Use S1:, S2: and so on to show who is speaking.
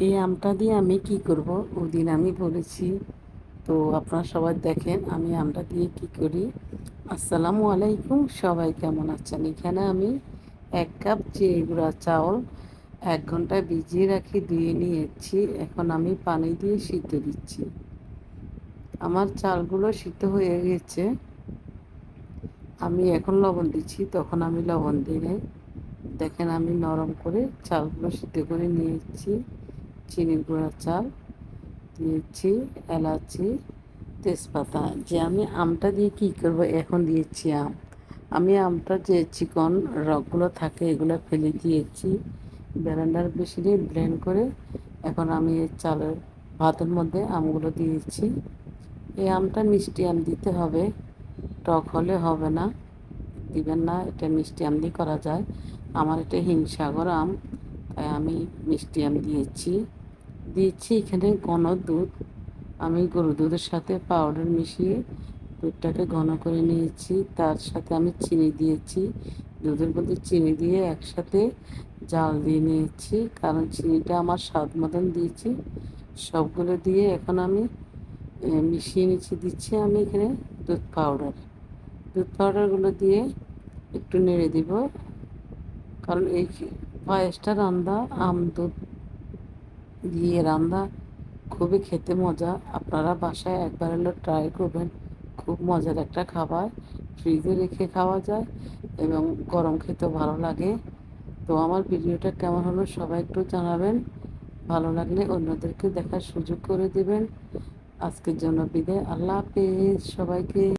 S1: এই আমটা দিয়ে আমি কি করব ওদিন আমি বলেছি। তো আপনারা সবাই দেখেন আমি আমটা দিয়ে কি করি। আসসালামু আলাইকুম, সবাই কেমন আছেন? এখানে আমি 1 কাপ চিনি গুঁড়া চাউল 1 ঘন্টা ভিজিয়ে রাখি, ধুয়ে নিয়েছি। এখন আমি পানি দিয়ে সিদ্ধ দিচ্ছি। আমার চালগুলো সিদ্ধ হয়ে গেছে। আমি এখন লবণ দিচ্ছি, তখন আমি লবণ দিই নাই। দেখেন আমি নরম করে চালগুলো সিদ্ধ করে নিয়েছি। চিনি গুঁড়া চাল দিয়েছি, এলাচি, তেজপাতা। যে আমি আমটা দিয়ে কি করব, এখন দিয়েছি আম। আমি আমটা যে চিকন রগগুলো থাকে এগুলো ফেলে দিয়েছি, ব্লেন্ডার মেশিনে ব্লেন্ড করে। এখন আমি এই চালের ভাতের মধ্যে আমগুলো দিয়েছি। এই আমটা মিষ্টি আম দিতে হবে, টক হলে হবে না, দিবেন না। এটা মিষ্টি আম দিয়ে করা যায়। আমার এটা হিমসাগর আম, তাই আমি মিষ্টি আম দিয়েছি এখানে ঘন দুধ। আমি গরুর দুধের সাথে পাউডার মিশিয়ে দুধটাকে ঘন করে নিয়েছি। তার সাথে আমি চিনি দিয়েছি, দুধের মধ্যে চিনি দিয়ে একসাথে জাল দিয়ে নিয়েছি, কারণ চিনিটা আমার স্বাদ মতন দিয়েছি। সবগুলো দিয়ে এখন আমি মিশিয়ে দিচ্ছি আমি এখানে দুধ পাউডারগুলো দিয়ে একটু নেড়ে দিব, কারণ এই পায়েসটা রান্না আম দুধ দিয়ে রান্না খুবই খেতে মজা। আপনারা বাসায় একবার হলো ট্রাই করবেন, খুব মজার একটা খাবার। ফ্রিজে রেখে খাওয়া যায় এবং গরম খেতেও ভালো লাগে। তো আমার ভিডিওটা কেমন হলো সবাই একটু জানাবেন। ভালো লাগলে অন্যদেরকে দেখার সুযোগ করে দেবেন। আজকের জন্য বিদায়, আল্লাহ হাফেজ সবাইকে।